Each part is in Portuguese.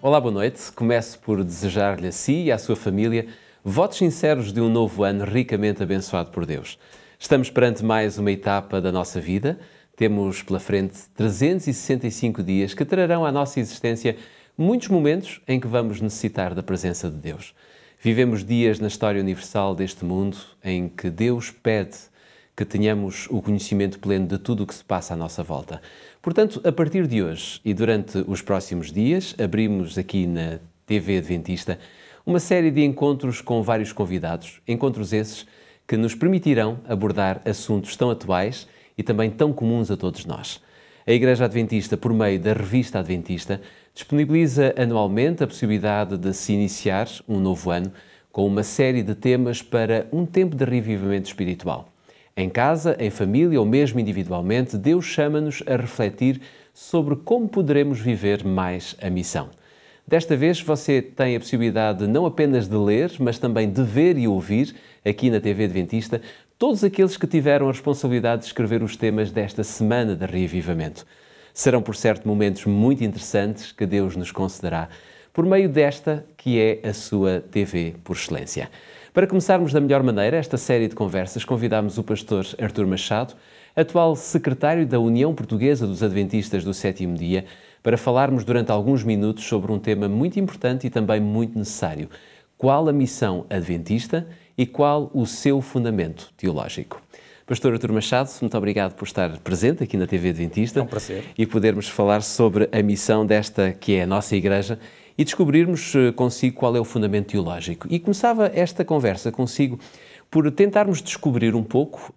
Olá, boa noite. Começo por desejar-lhe a si e à sua família votos sinceros de um novo ano ricamente abençoado por Deus. Estamos perante mais uma etapa da nossa vida. Temos pela frente 365 dias que trarão à nossa existência muitos momentos em que vamos necessitar da presença de Deus. Vivemos dias na história universal deste mundo em que Deus pede que tenhamos o conhecimento pleno de tudo o que se passa à nossa volta. Portanto, a partir de hoje e durante os próximos dias, abrimos aqui na TV Adventista uma série de encontros com vários convidados, encontros esses que nos permitirão abordar assuntos tão atuais e também tão comuns a todos nós. A Igreja Adventista, por meio da Revista Adventista, disponibiliza anualmente a possibilidade de se iniciar um novo ano com uma série de temas para um tempo de revivimento espiritual. Em casa, em família ou mesmo individualmente, Deus chama-nos a refletir sobre como poderemos viver mais a missão. Desta vez você tem a possibilidade não apenas de ler, mas também de ver e ouvir, aqui na TV Adventista, todos aqueles que tiveram a responsabilidade de escrever os temas desta semana de reavivamento. Serão, por certo, momentos muito interessantes que Deus nos concederá, por meio desta que é a sua TV por excelência. Para começarmos da melhor maneira esta série de conversas, convidamos o pastor Artur Machado, atual secretário da União Portuguesa dos Adventistas do Sétimo Dia, para falarmos durante alguns minutos sobre um tema muito importante e também muito necessário. Qual a missão adventista e qual o seu fundamento teológico? Pastor Artur Machado, muito obrigado por estar presente aqui na TV Adventista. É um prazer. E podermos falar sobre a missão desta que é a nossa Igreja e descobrirmos consigo qual é o fundamento teológico. E começava esta conversa consigo por tentarmos descobrir um pouco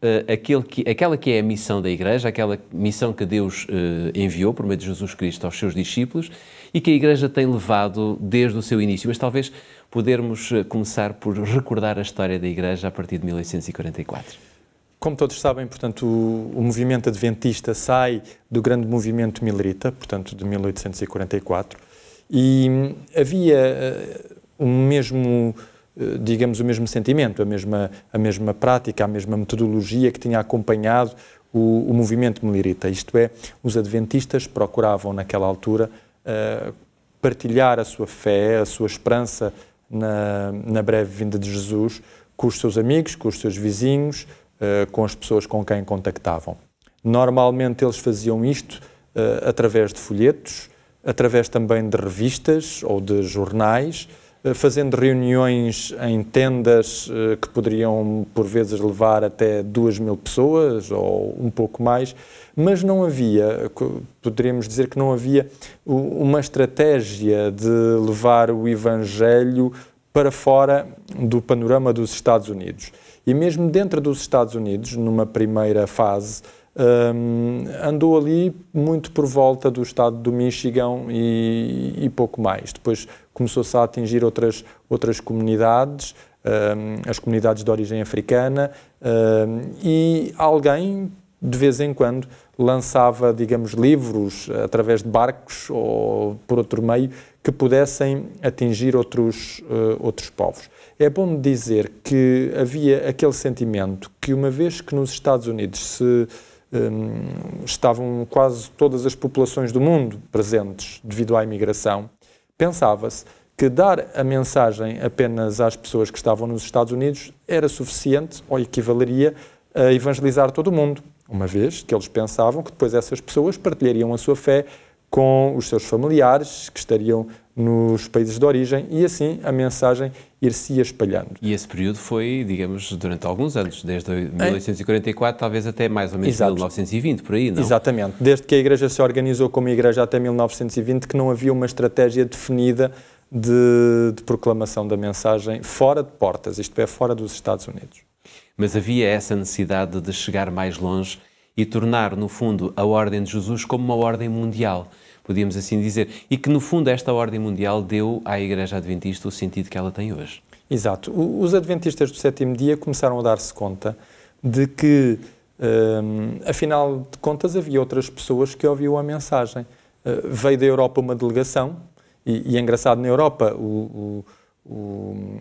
aquela que é a missão da Igreja, aquela missão que Deus enviou por meio de Jesus Cristo aos seus discípulos e que a Igreja tem levado desde o seu início. Mas talvez podermos começar por recordar a história da Igreja a partir de 1844. Como todos sabem, portanto, o movimento adventista sai do grande movimento milerita, portanto, de 1844, e havia o mesmo sentimento, a mesma prática, a mesma metodologia que tinha acompanhado o movimento milerita. Isto é, os adventistas procuravam, naquela altura, partilhar a sua fé, a sua esperança na breve vinda de Jesus com os seus amigos, com os seus vizinhos, com as pessoas com quem contactavam. Normalmente eles faziam isto através de folhetos, através também de revistas ou de jornais, fazendo reuniões em tendas que poderiam por vezes levar até 2.000 pessoas ou um pouco mais, mas não havia, poderíamos dizer que não havia uma estratégia de levar o Evangelho para fora do panorama dos Estados Unidos. E mesmo dentro dos Estados Unidos, numa primeira fase, andou ali muito por volta do estado do Michigan e pouco mais. Depois começou-se a atingir outras comunidades, as comunidades de origem africana, e alguém, de vez em quando, lançava, digamos, livros através de barcos ou por outro meio que pudessem atingir outros povos. É bom dizer que havia aquele sentimento que, uma vez que nos Estados Unidos estavam quase todas as populações do mundo presentes devido à imigração, pensava-se que dar a mensagem apenas às pessoas que estavam nos Estados Unidos era suficiente ou equivaleria a evangelizar todo o mundo, uma vez que eles pensavam que depois essas pessoas partilhariam a sua fé com os seus familiares que estariam nos países de origem e assim a mensagem ir-se espalhando. E esse período foi, digamos, durante alguns anos, desde 1844, talvez até mais ou menos 1920, por aí, não? Exatamente. Desde que a Igreja se organizou como Igreja até 1920, que não havia uma estratégia definida de proclamação da mensagem fora de portas, isto é, fora dos Estados Unidos. Mas havia essa necessidade de chegar mais longe e tornar, no fundo, a Ordem de Jesus como uma ordem mundial, podíamos assim dizer, e que, no fundo, esta ordem mundial deu à Igreja Adventista o sentido que ela tem hoje. Exato. Os Adventistas do Sétimo Dia começaram a dar-se conta de que, afinal de contas, havia outras pessoas que ouviam a mensagem. Veio da Europa uma delegação, e é engraçado, na Europa,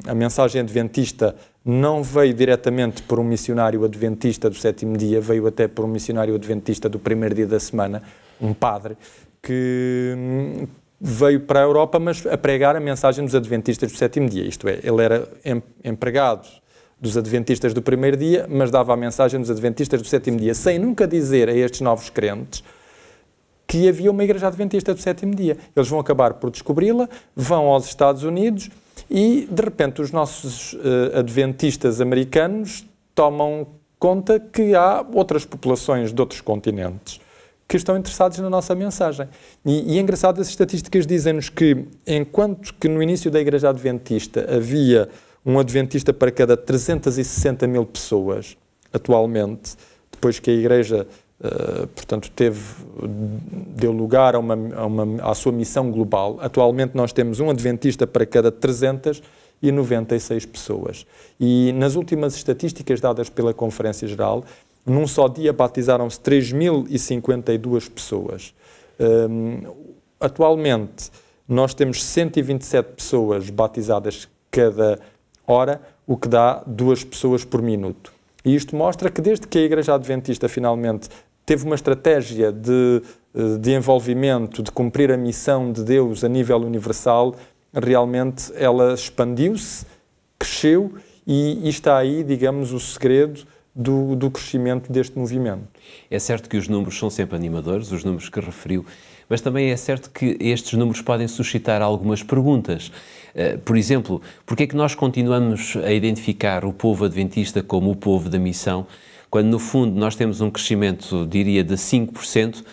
a mensagem adventista não veio diretamente por um missionário adventista do Sétimo Dia, veio até por um missionário adventista do primeiro dia da semana, um padre, que veio para a Europa, mas a pregar a mensagem dos adventistas do sétimo dia. Isto é, ele era empregado dos adventistas do primeiro dia, mas dava a mensagem dos adventistas do sétimo dia, sem nunca dizer a estes novos crentes que havia uma igreja adventista do sétimo dia. Eles vão acabar por descobri-la, vão aos Estados Unidos e, de repente, os nossos adventistas americanos tomam conta que há outras populações de outros continentes que estão interessados na nossa mensagem. E é engraçado, as estatísticas dizem-nos que, enquanto que no início da Igreja Adventista havia um adventista para cada 360 mil pessoas, atualmente, depois que a Igreja, portanto, deu lugar à sua missão global, atualmente nós temos um adventista para cada 396 pessoas. E nas últimas estatísticas dadas pela Conferência Geral, num só dia batizaram-se 3.052 pessoas. Atualmente, nós temos 127 pessoas batizadas cada hora, o que dá 2 pessoas por minuto. E isto mostra que desde que a Igreja Adventista finalmente teve uma estratégia de envolvimento, de cumprir a missão de Deus a nível universal, realmente ela expandiu-se, cresceu e está aí, digamos, o segredo do crescimento deste movimento. É certo que os números são sempre animadores, os números que referiu, mas também é certo que estes números podem suscitar algumas perguntas. Por exemplo, porque é que nós continuamos a identificar o povo adventista como o povo da missão, quando no fundo nós temos um crescimento, diria, de 5%,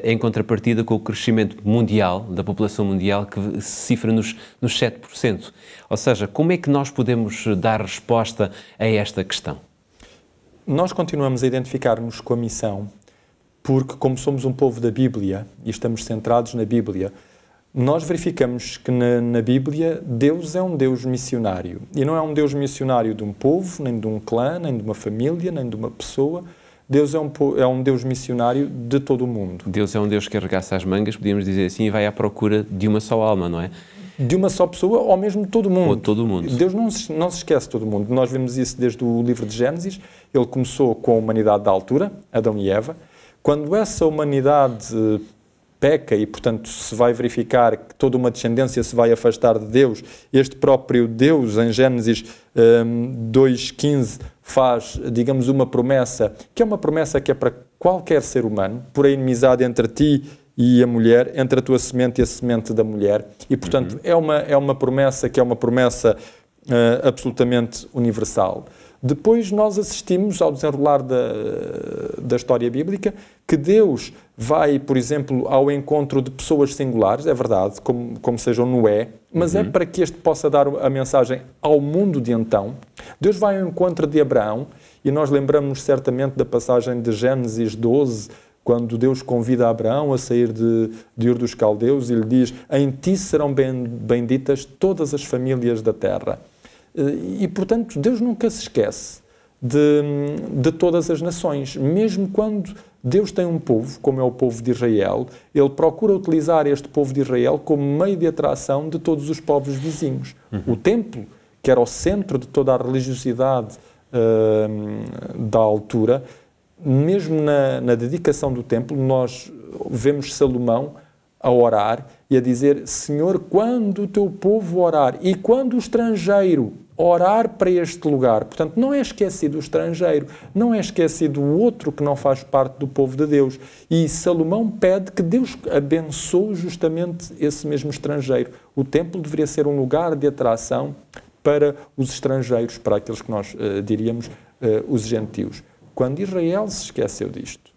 em contrapartida com o crescimento mundial, da população mundial, que se cifra nos 7%. Ou seja, como é que nós podemos dar resposta a esta questão? Nós continuamos a identificar-nos com a missão porque, como somos um povo da Bíblia e estamos centrados na Bíblia, nós verificamos que na Bíblia Deus é um Deus missionário. E não é um Deus missionário de um povo, nem de um clã, nem de uma família, nem de uma pessoa. Deus é um Deus missionário de todo o mundo. Deus é um Deus que arregaça as mangas, podíamos dizer assim, e vai à procura de uma só alma, não é? De uma só pessoa ou mesmo de todo o mundo. Ou de todo o mundo. Deus não se esquece de todo o mundo. Nós vemos isso desde o livro de Gênesis. Ele começou com a humanidade da altura, Adão e Eva. Quando essa humanidade peca e, portanto, se vai verificar que toda uma descendência se vai afastar de Deus, este próprio Deus, em Gênesis 2:15, faz, digamos, uma promessa, que é uma promessa que é para qualquer ser humano, por a inimizade entre ti e a mulher, entre a tua semente e a semente da mulher. E, portanto, é uma promessa que é uma promessa absolutamente universal. Depois nós assistimos ao desenrolar da história bíblica que Deus vai, por exemplo, ao encontro de pessoas singulares, é verdade, como seja Noé, mas é para que este possa dar a mensagem ao mundo de então. Deus vai ao encontro de Abraão e nós lembramos certamente da passagem de Gênesis 12, quando Deus convida Abraão a sair de Ur dos Caldeus e lhe diz: em ti serão benditas todas as famílias da terra. E, portanto, Deus nunca se esquece de todas as nações. Mesmo quando Deus tem um povo, como é o povo de Israel, Ele procura utilizar este povo de Israel como meio de atração de todos os povos vizinhos. O templo, que era o centro de toda a religiosidade da altura, mesmo na dedicação do templo, nós vemos Salomão a orar e a dizer: Senhor, quando o teu povo orar e quando o estrangeiro orar para este lugar, portanto, não é esquecido o estrangeiro, não é esquecido o outro que não faz parte do povo de Deus. E Salomão pede que Deus abençoe justamente esse mesmo estrangeiro. O templo deveria ser um lugar de atração para os estrangeiros, para aqueles que nós diríamos os gentios. Quando Israel se esqueceu disto,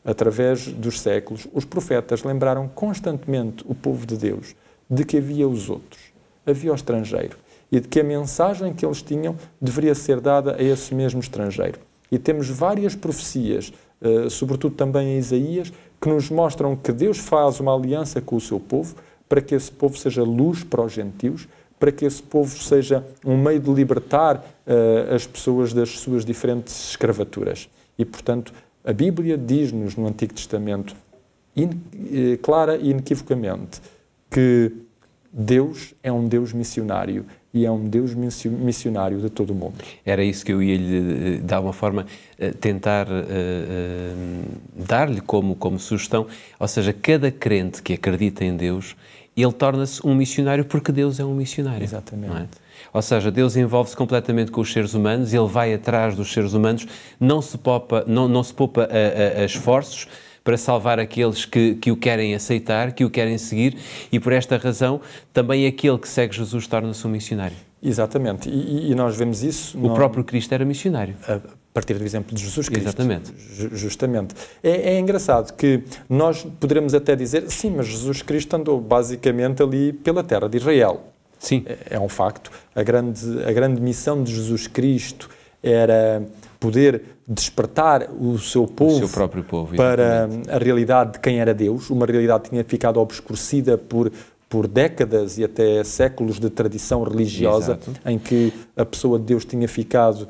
através dos séculos, os profetas lembraram constantemente o povo de Deus de que havia os outros, havia o estrangeiro, e de que a mensagem que eles tinham deveria ser dada a esse mesmo estrangeiro. E temos várias profecias, sobretudo também em Isaías, que nos mostram que Deus faz uma aliança com o seu povo para que esse povo seja luz para os gentios, para que esse povo seja um meio de libertar as pessoas das suas diferentes escravaturas. E, portanto, a Bíblia diz-nos no Antigo Testamento, clara e inequivocamente, que Deus é um Deus missionário e é um Deus missionário de todo o mundo. Era isso que eu ia lhe, de alguma forma, tentar dar-lhe como sugestão, ou seja, cada crente que acredita em Deus ele torna-se um missionário porque Deus é um missionário. Exatamente. Não é? Ou seja, Deus envolve-se completamente com os seres humanos, Ele vai atrás dos seres humanos, não se poupa a esforços para salvar aqueles que o querem aceitar, que o querem seguir, e por esta razão também aquele que segue Jesus torna-se um missionário. Exatamente, e nós vemos isso... O próprio Cristo era missionário. A partir do exemplo de Jesus Cristo. Exatamente. Justamente. É engraçado que nós poderemos até dizer, sim, mas Jesus Cristo andou basicamente ali pela terra de Israel. Sim. É um facto. A grande missão de Jesus Cristo era poder despertar o seu povo, o seu próprio povo, para a realidade de quem era Deus, uma realidade que tinha ficado obscurecida por décadas e até séculos de tradição religiosa. Exato. Em que a pessoa de Deus tinha ficado,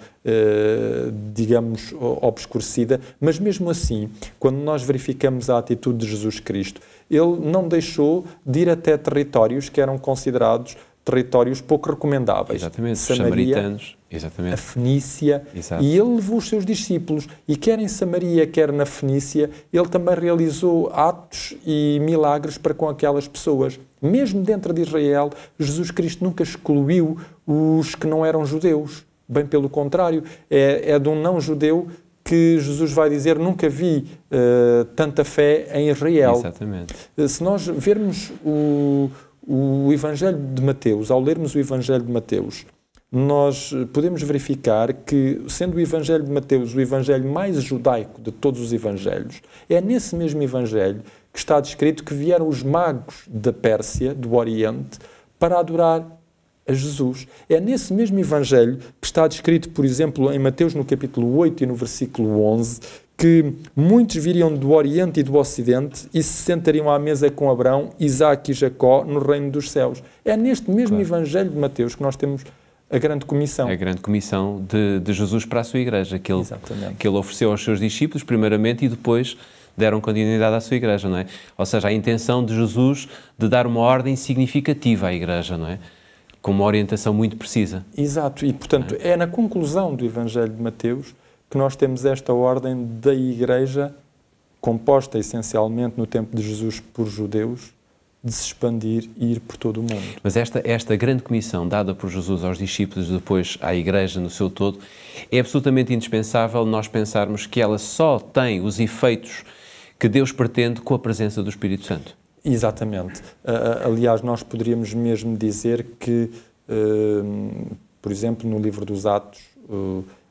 digamos, obscurecida. Mas mesmo assim, quando nós verificamos a atitude de Jesus Cristo, ele não deixou de ir até territórios que eram considerados territórios pouco recomendáveis. Exatamente, Samaria, os samaritanos, exatamente. A Fenícia, exato. E ele levou os seus discípulos, e quer em Samaria, quer na Fenícia, ele também realizou atos e milagres para com aquelas pessoas. Mesmo dentro de Israel, Jesus Cristo nunca excluiu os que não eram judeus. Bem pelo contrário, é de um não-judeu que Jesus vai dizer, nunca vi tanta fé em Israel. Exatamente. Se nós vermos o Evangelho de Mateus, ao lermos o Evangelho de Mateus, nós podemos verificar que, sendo o Evangelho de Mateus o Evangelho mais judaico de todos os Evangelhos, é nesse mesmo Evangelho que está descrito que vieram os magos da Pérsia, do Oriente, para adorar a Jesus. É nesse mesmo Evangelho que está descrito, por exemplo, em Mateus, no capítulo 8 e no versículo 11, que muitos viriam do Oriente e do Ocidente e se sentariam à mesa com Abraão, Isaque e Jacó no reino dos céus. É neste mesmo Evangelho de Mateus que nós temos a grande comissão. A grande comissão de Jesus para a sua igreja, que ele ofereceu aos seus discípulos, primeiramente, e depois deram continuidade à sua igreja, não é? Ou seja, a intenção de Jesus de dar uma ordem significativa à igreja, não é? Com uma orientação muito precisa. Exato, e portanto é na conclusão do Evangelho de Mateus que nós temos esta ordem da igreja, composta essencialmente no tempo de Jesus por judeus, de se expandir e ir por todo o mundo. Mas esta grande comissão dada por Jesus aos discípulos e depois à igreja no seu todo, é absolutamente indispensável nós pensarmos que ela só tem os efeitos que Deus pretende com a presença do Espírito Santo. Exatamente. Aliás, nós poderíamos mesmo dizer que, por exemplo, no livro dos Atos,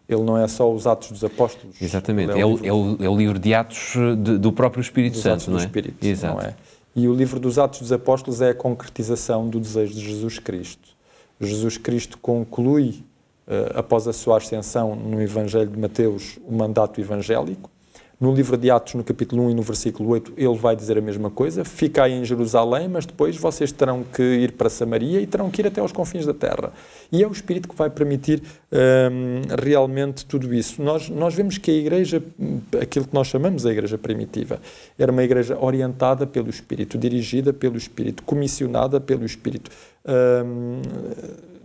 ele não é só os Atos dos Apóstolos. Exatamente. É o livro de Atos do próprio Espírito Santo, não é? Do Espírito, exato. Não é? E o livro dos Atos dos Apóstolos é a concretização do desejo de Jesus Cristo. Jesus Cristo conclui, após a sua ascensão no Evangelho de Mateus, o mandato evangélico. No livro de Atos, no capítulo 1 e no versículo 8, ele vai dizer a mesma coisa. Ficai em Jerusalém, mas depois vocês terão que ir para Samaria e terão que ir até aos confins da terra. E é o Espírito que vai permitir realmente tudo isso. Nós vemos que a igreja, aquilo que nós chamamos a igreja primitiva, era uma igreja orientada pelo Espírito, dirigida pelo Espírito, comissionada pelo Espírito,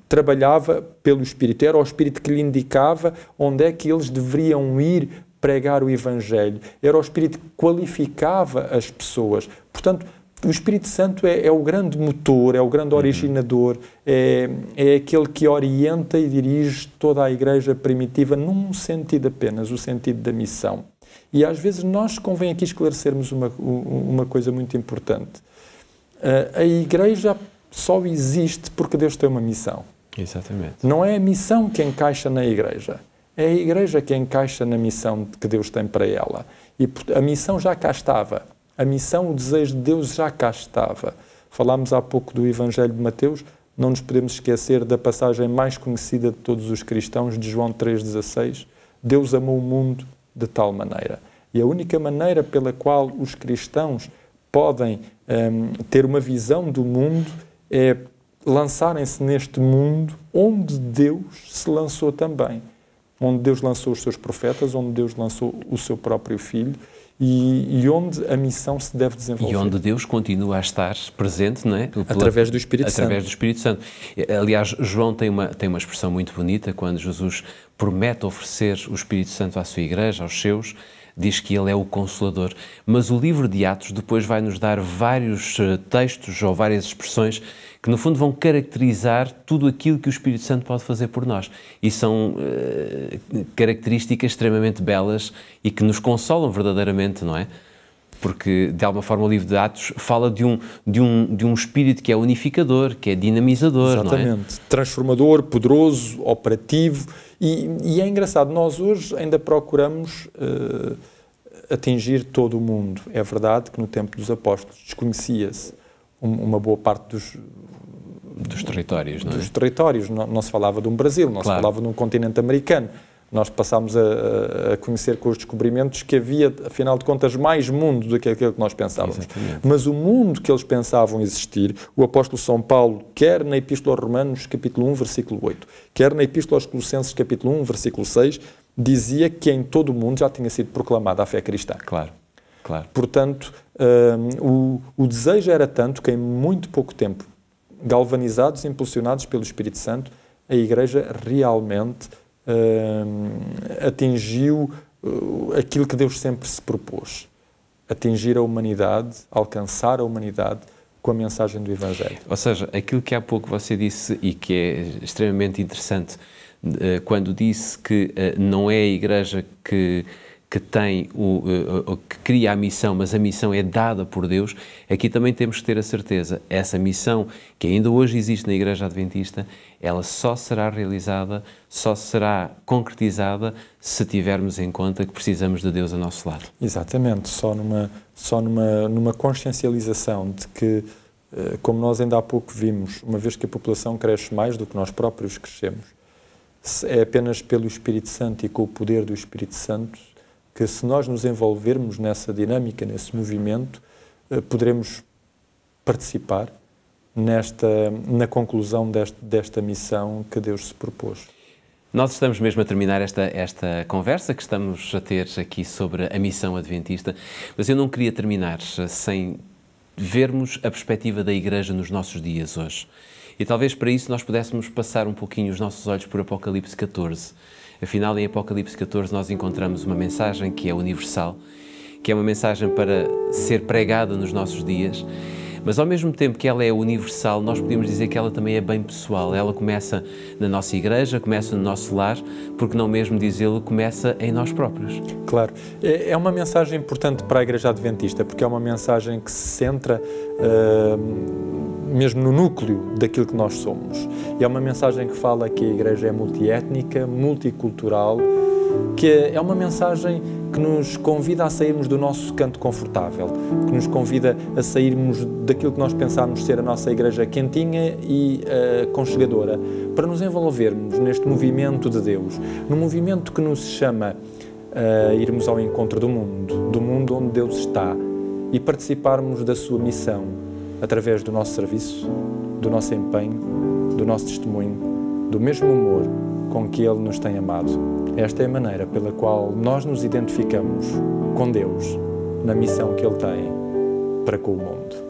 trabalhava pelo Espírito. Era o Espírito que lhe indicava onde é que eles deveriam ir pregar o Evangelho. Era o Espírito que qualificava as pessoas. Portanto, o Espírito Santo é o grande motor, é o grande originador, é aquele que orienta e dirige toda a igreja primitiva num sentido apenas, o sentido da missão. E às vezes nós convém aqui esclarecermos uma coisa muito importante. A igreja só existe porque Deus tem uma missão. Exatamente. Não é a missão que encaixa na igreja. É a igreja que encaixa na missão que Deus tem para ela. E a missão já cá estava. A missão, o desejo de Deus já cá estava. Falámos há pouco do Evangelho de Mateus, não nos podemos esquecer da passagem mais conhecida de todos os cristãos, de João 3,16. Deus amou o mundo de tal maneira. E a única maneira pela qual os cristãos podem ter uma visão do mundo é lançarem-se neste mundo onde Deus se lançou também. Onde Deus lançou os seus profetas, onde Deus lançou o seu próprio Filho e onde a missão se deve desenvolver. E onde Deus continua a estar presente, não é? Através do Espírito Santo. Através do Espírito Santo. Aliás, João tem uma expressão muito bonita quando Jesus promete oferecer o Espírito Santo à sua igreja, aos seus, diz que Ele é o Consolador. Mas o livro de Atos depois vai nos dar vários textos ou várias expressões que no fundo vão caracterizar tudo aquilo que o Espírito Santo pode fazer por nós. E são características extremamente belas e que nos consolam verdadeiramente, não é? Porque, de alguma forma, o livro de Atos fala de um espírito que é unificador, que é dinamizador. Exatamente. Não é? Transformador, poderoso, operativo. E é engraçado, nós hoje ainda procuramos atingir todo o mundo. É verdade que no tempo dos apóstolos desconhecia-se uma boa parte dos territórios, não é? Dos territórios. Não se falava de um Brasil, não se falava de um continente americano. Nós passámos a conhecer com os descobrimentos que havia, afinal de contas, mais mundo do que aquilo que nós pensávamos. Exatamente. Mas o mundo que eles pensavam existir, o apóstolo São Paulo, quer na Epístola aos Romanos, capítulo 1, versículo 8, quer na Epístola aos Colossenses, capítulo 1, versículo 6, dizia que em todo o mundo já tinha sido proclamada a fé cristã. Claro, claro. Portanto, o desejo era tanto que em muito pouco tempo, galvanizados e impulsionados pelo Espírito Santo, a Igreja realmente atingiu aquilo que Deus sempre se propôs: atingir a humanidade, alcançar a humanidade com a mensagem do Evangelho. Ou seja, aquilo que há pouco você disse e que é extremamente interessante, quando disse que não é a Igreja que tem que cria a missão, mas a missão é dada por Deus, aqui também temos que ter a certeza, essa missão que ainda hoje existe na Igreja Adventista, ela só será realizada, só será concretizada se tivermos em conta que precisamos de Deus a nosso lado. Exatamente, só numa consciencialização de que, como nós ainda há pouco vimos, uma vez que a população cresce mais do que nós próprios crescemos, é apenas pelo Espírito Santo e com o poder do Espírito Santo que, se nós nos envolvermos nessa dinâmica, nesse movimento, poderemos participar na conclusão desta missão que Deus se propôs. Nós estamos mesmo a terminar esta conversa que estamos a ter aqui sobre a missão adventista, mas eu não queria terminar sem vermos a perspectiva da Igreja nos nossos dias hoje. E talvez para isso nós pudéssemos passar um pouquinho os nossos olhos por Apocalipse 14. Afinal, em Apocalipse 14 nós encontramos uma mensagem que é universal, que é uma mensagem para ser pregada nos nossos dias, mas ao mesmo tempo que ela é universal, nós podemos dizer que ela também é bem pessoal. Ela começa na nossa igreja, começa no nosso lar, porque não mesmo dizê-lo, começa em nós próprios. Claro. É uma mensagem importante para a Igreja Adventista, porque é uma mensagem que se centra mesmo no núcleo daquilo que nós somos. E é uma mensagem que fala que a Igreja é multiétnica, multicultural, que é uma mensagem que nos convida a sairmos do nosso canto confortável, que nos convida a sairmos daquilo que nós pensamos ser a nossa igreja quentinha e aconchegadora, para nos envolvermos neste movimento de Deus, num movimento que nos chama a irmos ao encontro do mundo onde Deus está, e participarmos da sua missão através do nosso serviço, do nosso empenho, do nosso testemunho, do mesmo amor com que Ele nos tem amado. Esta é a maneira pela qual nós nos identificamos com Deus na missão que Ele tem para com o mundo.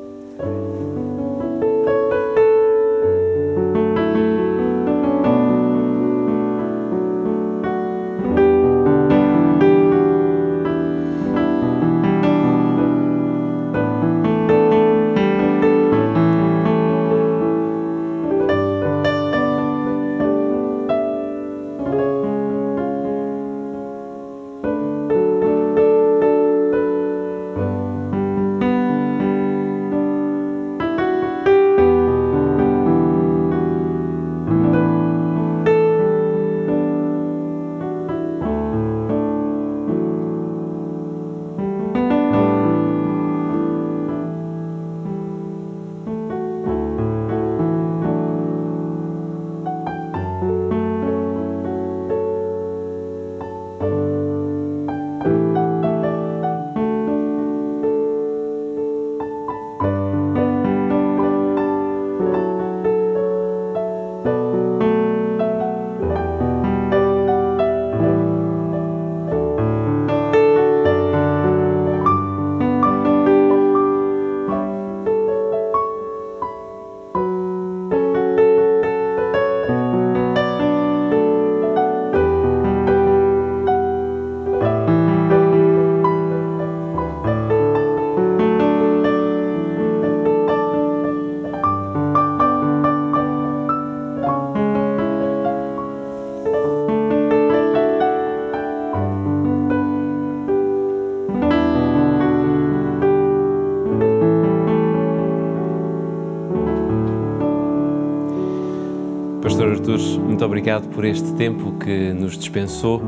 Jesus, muito obrigado por este tempo que nos dispensou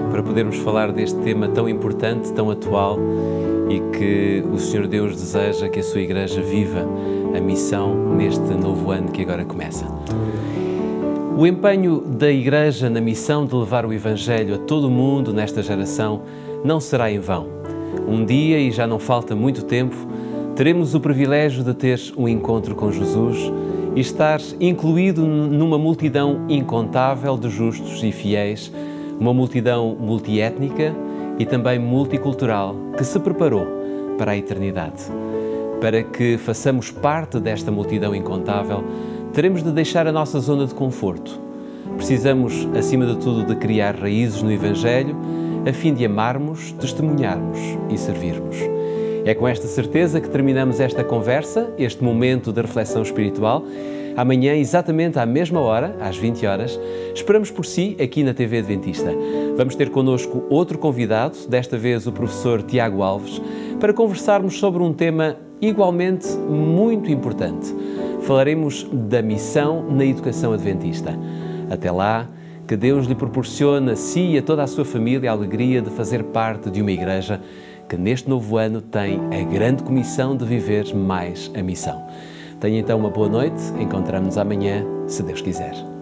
para podermos falar deste tema tão importante, tão atual e que o Senhor Deus deseja que a sua Igreja viva a missão neste novo ano que agora começa. O empenho da Igreja na missão de levar o Evangelho a todo o mundo nesta geração não será em vão. Um dia, e já não falta muito tempo, teremos o privilégio de ter um encontro com Jesus e estar incluído numa multidão incontável de justos e fiéis, uma multidão multiétnica e também multicultural que se preparou para a eternidade. Para que façamos parte desta multidão incontável, teremos de deixar a nossa zona de conforto. Precisamos, acima de tudo, de criar raízes no Evangelho, a fim de amarmos, testemunharmos e servirmos. É com esta certeza que terminamos esta conversa, este momento de reflexão espiritual. Amanhã, exatamente à mesma hora, às 20 horas, esperamos por si aqui na TV Adventista. Vamos ter connosco outro convidado, desta vez o professor Tiago Alves, para conversarmos sobre um tema igualmente muito importante. Falaremos da missão na educação adventista. Até lá, que Deus lhe proporcione a si e a toda a sua família a alegria de fazer parte de uma igreja que neste novo ano tem a grande comissão de viver mais a missão. Tenha então uma boa noite, encontramos-nos amanhã, se Deus quiser.